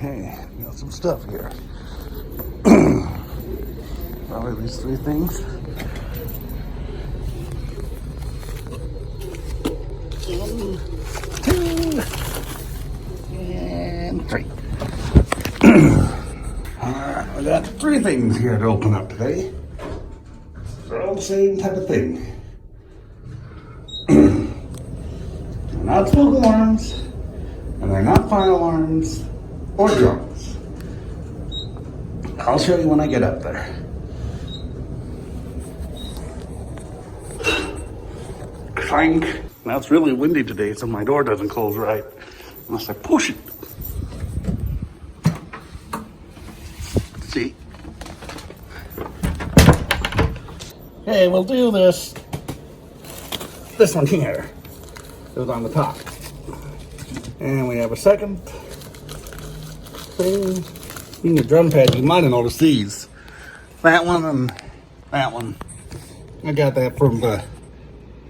Hey, we got some stuff here. Probably these three things. One, two, and three. Alright, we got three things here to open up today. They're all the same type of thing. They're not smoke alarms, and they're not fire alarms or drums. I'll show you when I get up there. Clank. Now it's really windy today, so my door doesn't close right unless I push it. See? Hey, we'll do this. This one here is on the top. And we have a second thing. In the drum pad, you might have noticed these. That one and that one. I got that from the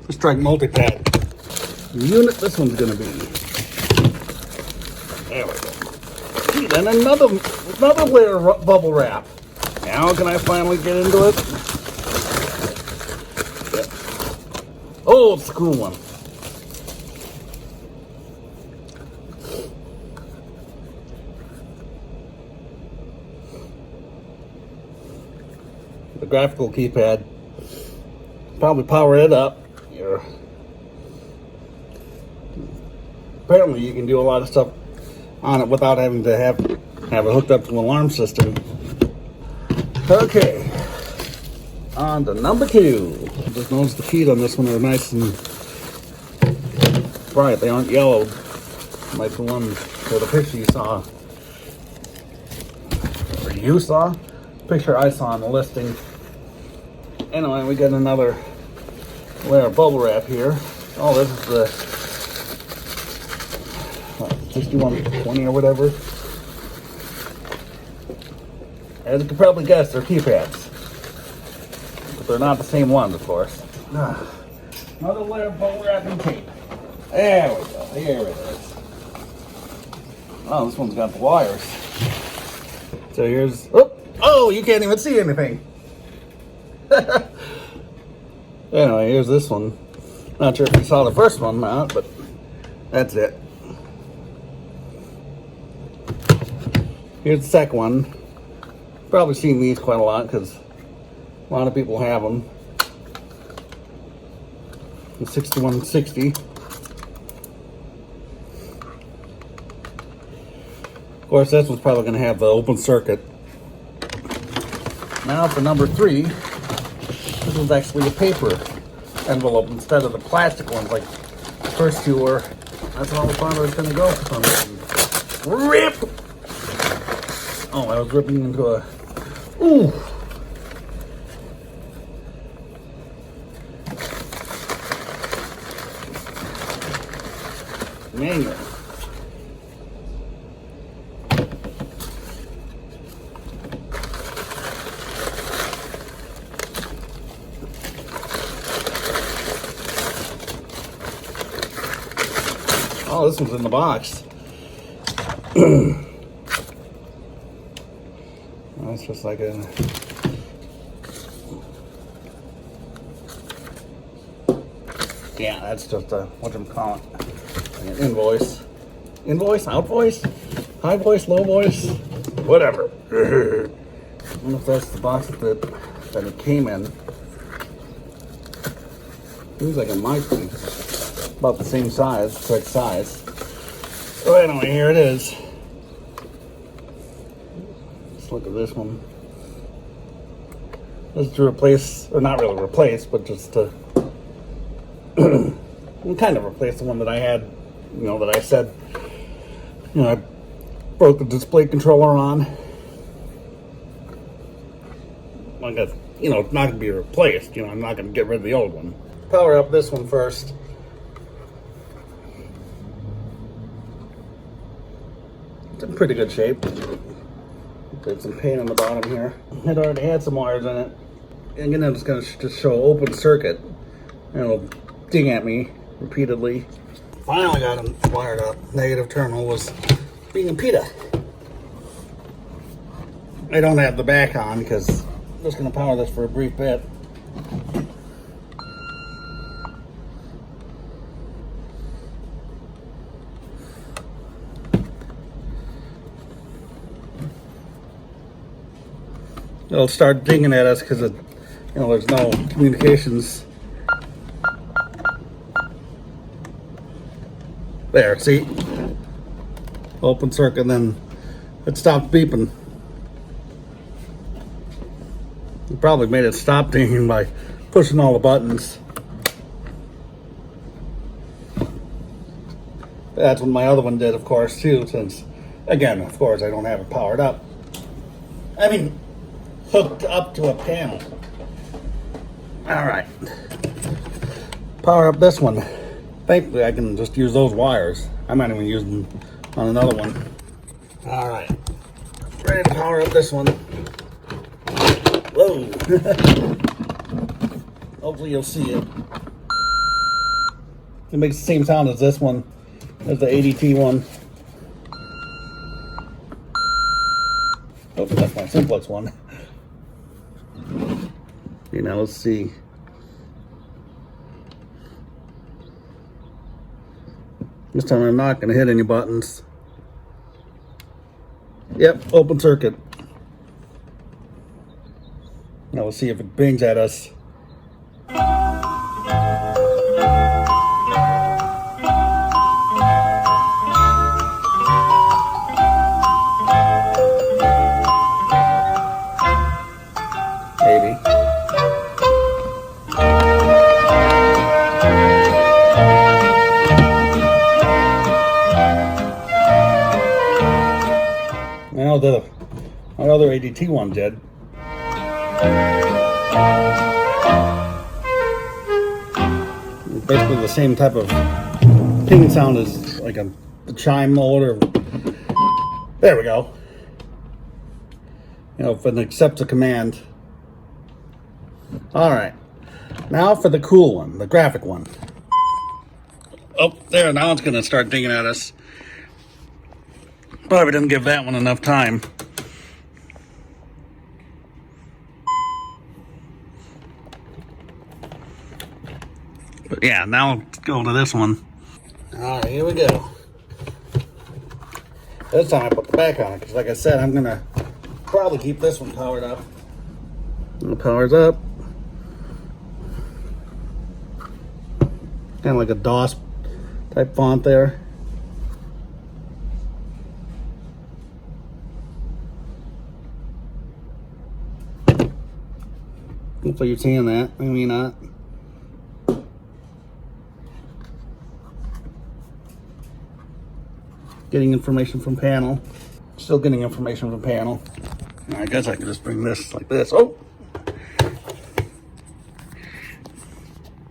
Strike multi-pad unit. This one's gonna be. There we go. Then another layer of bubble wrap. Now can I finally get into it? Yep. Oh, it's a cool one. The graphical keypad. Probably power it up. Apparently you can do a lot of stuff on it without having to have it hooked up to an alarm system. Okay, on to number two. Just notice the feet on this one are nice and bright. They aren't yellowed like the one for the picture you saw. Or you saw? Picture I saw on the listing. Anyway, we got another layer of bubble wrap here. Oh, this is the 6120 or whatever. As you can probably guess, they're keypads. But they're not the same ones, of course. Another layer of bubble wrap and tape. There we go. Here it is. Oh, this one's got the wires. So here's... Oh, you can't even see anything. Anyway, here's this one. Not sure if you saw the first one or not, but that's it. Here's the second one. Probably seen these quite a lot because a lot of people have them. The 6160. Of course, this one's probably going to have the open circuit. Now for number three. This one's actually a paper envelope instead of the plastic ones like the first two were. That's how I thought it was going to go for some reason. Rip! Oh, I was ripping into a... Ooh! Manual. Oh, this one's in the box. Oh, it's just like a... Yeah, that's just a... whatchamacallit? An invoice. Invoice? Out voice? High voice? Low voice? Whatever. I don't know if that's the box that it came in. Seems like it might be. About the same size, correct size. So anyway, here it is. Let's look at this one. This is to replace, or not really replace, but just to kind of replace the one that I had, you know, that I said, you know, I broke the display controller on. I guess, you know, it's not going to be replaced. You know, I'm not going to get rid of the old one. Power up this one first. It's in pretty good shape. Got some paint on the bottom here. It already had some wires in it. And again, it's going to just show open circuit. And it'll ding at me repeatedly. Finally got them wired up. Negative terminal was being a PITA. I don't have the back on because I'm just going to power this for a brief bit. It'll start dinging at us because there's no communications. There, see? Open circuit, and then it stopped beeping. You probably made it stop dinging by pushing all the buttons. That's what my other one did, of course, too, since, again, of course, I don't have it powered up. I mean, hooked up to a panel. All right. Power up this one. Thankfully, I can just use those wires. I might even use them on another one. All right. Ready to power up this one. Whoa. Hopefully you'll see it. It makes the same sound as this one, as the ADT one. Oh, that's my simplex one. Okay, now let's see. This time I'm not going to hit any buttons. Yep, open circuit. Now we'll see if it bings at us. Maybe. Now my other ADT one did. Basically the same type of ping sound as like a chime mode or... There we go. If it accepts a command. Alright. Now for the cool one, the graphic one. Oh, there, now it's going to start dinging at us. Probably didn't give that one enough time. But yeah, now let's go to this one. Alright, here we go. This time I put the back on it, because like I said, I'm going to probably keep this one powered up. It powers up. Kind of like a DOS type font there. Hopefully you're seeing that. Maybe not. Getting information from panel. Still getting information from panel. I guess I could just bring this like this. Oh!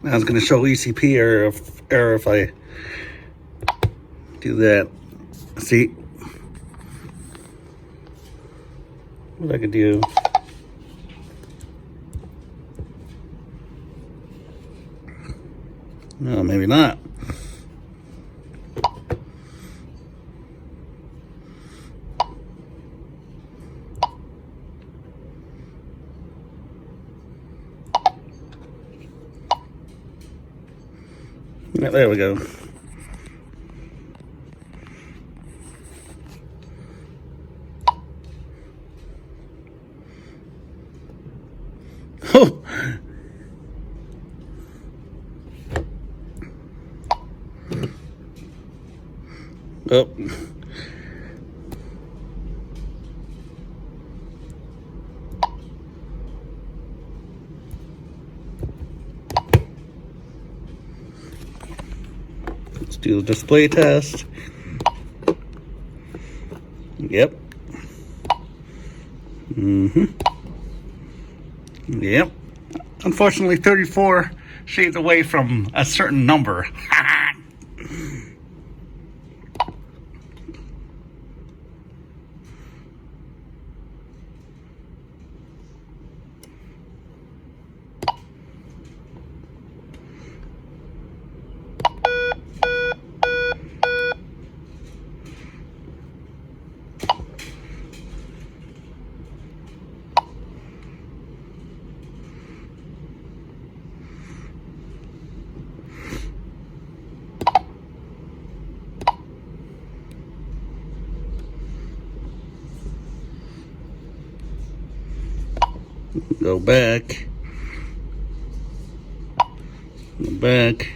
Now it's going to show ECP error if I do that. See? What I could do. No, maybe not. Yeah, there we go. Oh! Oh. Let's do the display test. Yep. Yep. Unfortunately, 34 shades away from a certain number. Go back. Go back.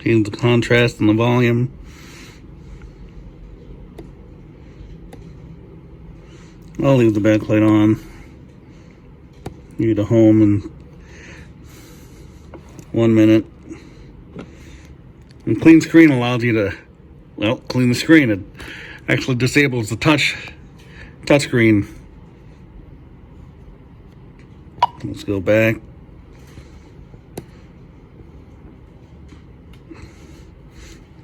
Change the contrast and the volume. I'll leave the backlight on. You to home in 1 minute. And clean screen allows you to, well, clean the screen. It actually disables the touch screen. Let's go back.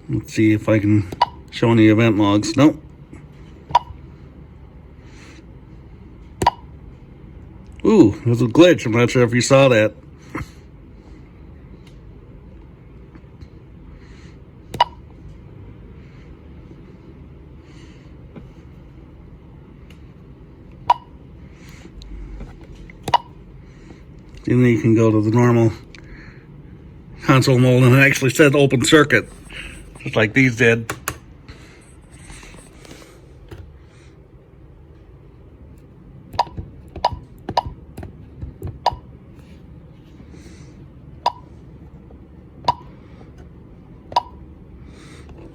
Let's see if I can show any event logs. Nope. Ooh, there's a glitch. I'm not sure if you saw that. And then you can go to the normal console mode, and it actually said open circuit, just like these did.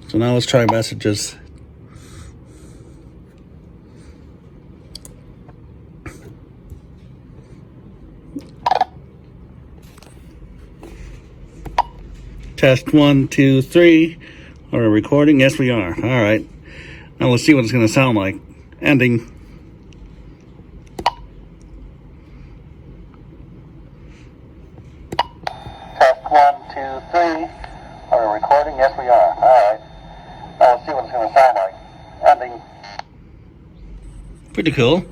So now let's try messages. Test 1, 2, 3. Are we recording? Yes, we are. All right. Now let's see what it's going to sound like. Ending. Test 1, 2, 3. Are we recording? Yes, we are. All right. Now let's see what it's going to sound like. Ending. Pretty cool.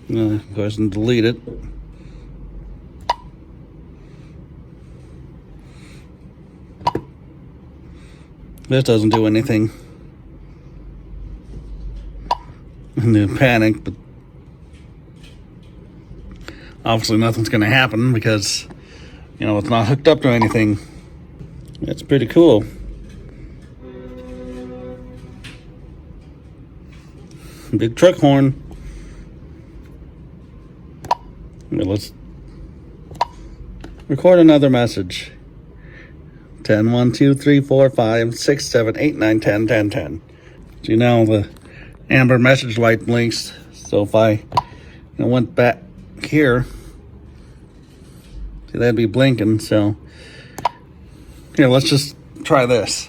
Go ahead and delete it. This doesn't do anything. And then panic, but obviously nothing's going to happen because, you know, it's not hooked up to anything. That's pretty cool. Big truck horn. Okay, let's record another message. 10, 1, 2, 3, 4, 5, 6, 7, 8, 9, 10, 10, 10. See, now the amber message light blinks. So if I went back here, see, that'd be blinking. So here, let's just try this.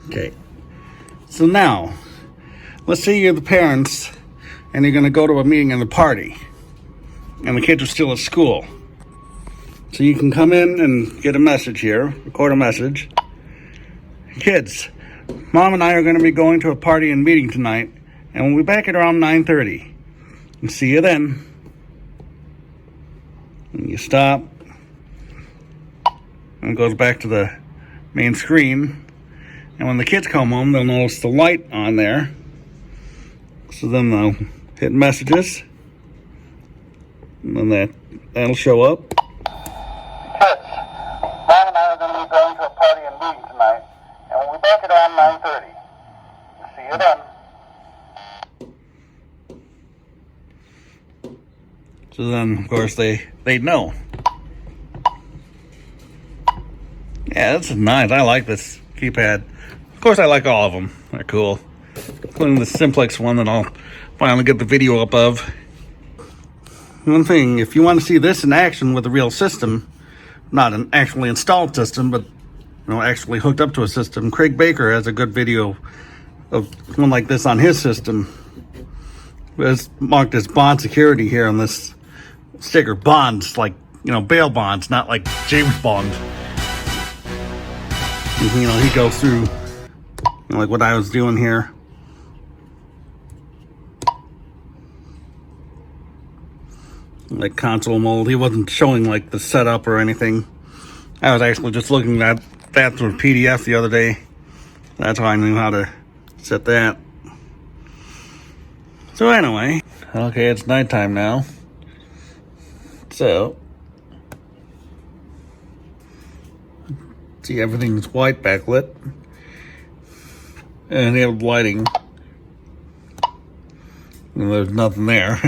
Okay. So now, let's say you're the parents and you're going to go to a meeting and a party, and the kids are still at school. So you can come in and get a message here, record a message. Kids, Mom and I are going to be going to a party and meeting tonight, and we'll be back at around 9:30. And see you then. And you stop. And it goes back to the main screen. And when the kids come home, they'll notice the light on there. So then they'll hit messages. And then that'll show up. Kids, Mom and I are going to be going to a party and meeting tonight, and we'll be back at around 9:30. See you then. So then, of course, they know. Yeah, that's nice. I like this keypad. Of course, I like all of them. They're cool. Including the simplex one that I'll finally get the video up of. One thing, if you want to see this in action with a real system, not an actually installed system, but actually hooked up to a system, Craig Baker has a good video of one like this on his system. It's marked as bond security here on this sticker. Bonds, like, bail bonds, not like James Bond. And, he goes through, like what I was doing here. Like console mode. He wasn't showing like the setup or anything. I was actually just looking at that through a PDF the other day. That's how I knew how to set that. So anyway, okay, it's nighttime now. So See, everything's white backlit. And they have lighting. And there's nothing there.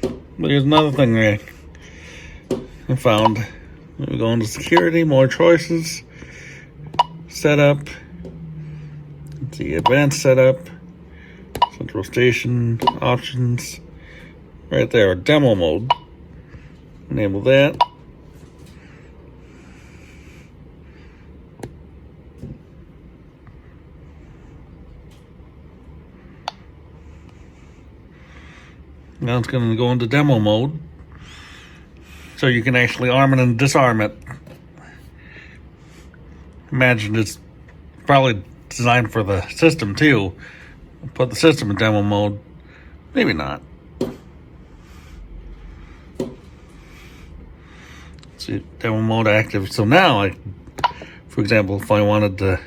But here's another thing I found. We go into security, more choices, setup. Let's see, advanced setup, central station, options. Right there, demo mode. Enable that. Now it's going to go into demo mode, so you can actually arm it and disarm it. Imagine it's probably designed for the system too. Put the system in demo mode. Maybe not. See, demo mode active. So now, for example, if I wanted to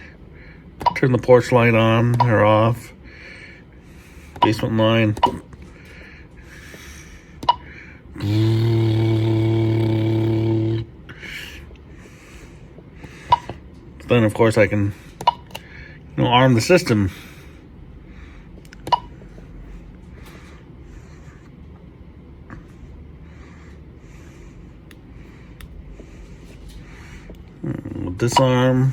turn the porch light on or off, basement line. Then, of course, I can, arm the system. Disarm.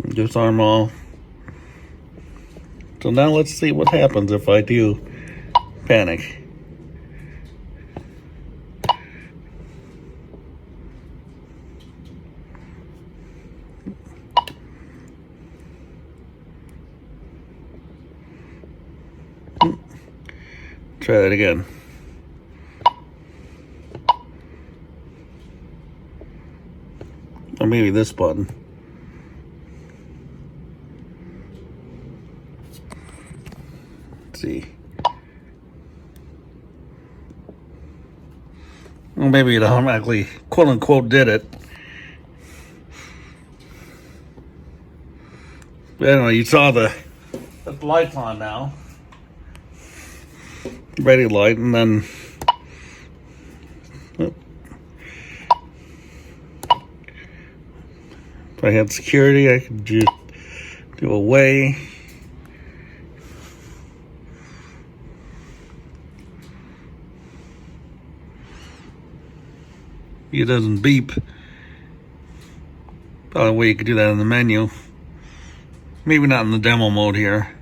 Disarm all. So now let's see what happens if I do panic. Try that again. Or maybe this button. Let's see. Well, maybe it automatically, quote unquote, did it. But anyway, you saw the lights on now. Ready light, and then if I had security, I could just do away. It doesn't beep. By the way, you could do that in the menu. Maybe not in the demo mode here.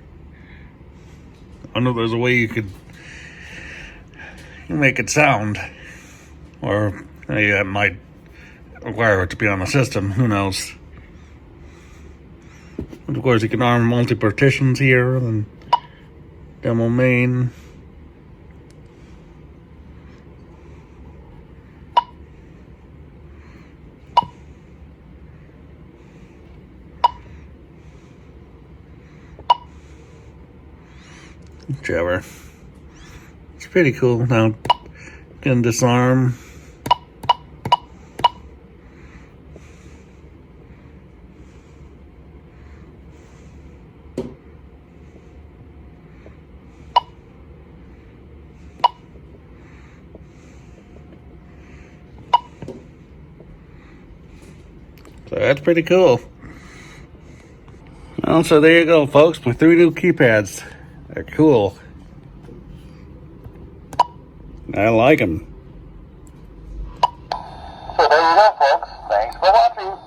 I know there's a way you could make it sound, or it might require it to be on the system. Who knows? And of course, you can arm multi-partitions here, and demo main. Whichever. It's pretty cool. Now, can disarm. So that's pretty cool. Well, so there you go, folks. My 3 new keypads. They're cool. I like them. So there you go, folks. Thanks for watching.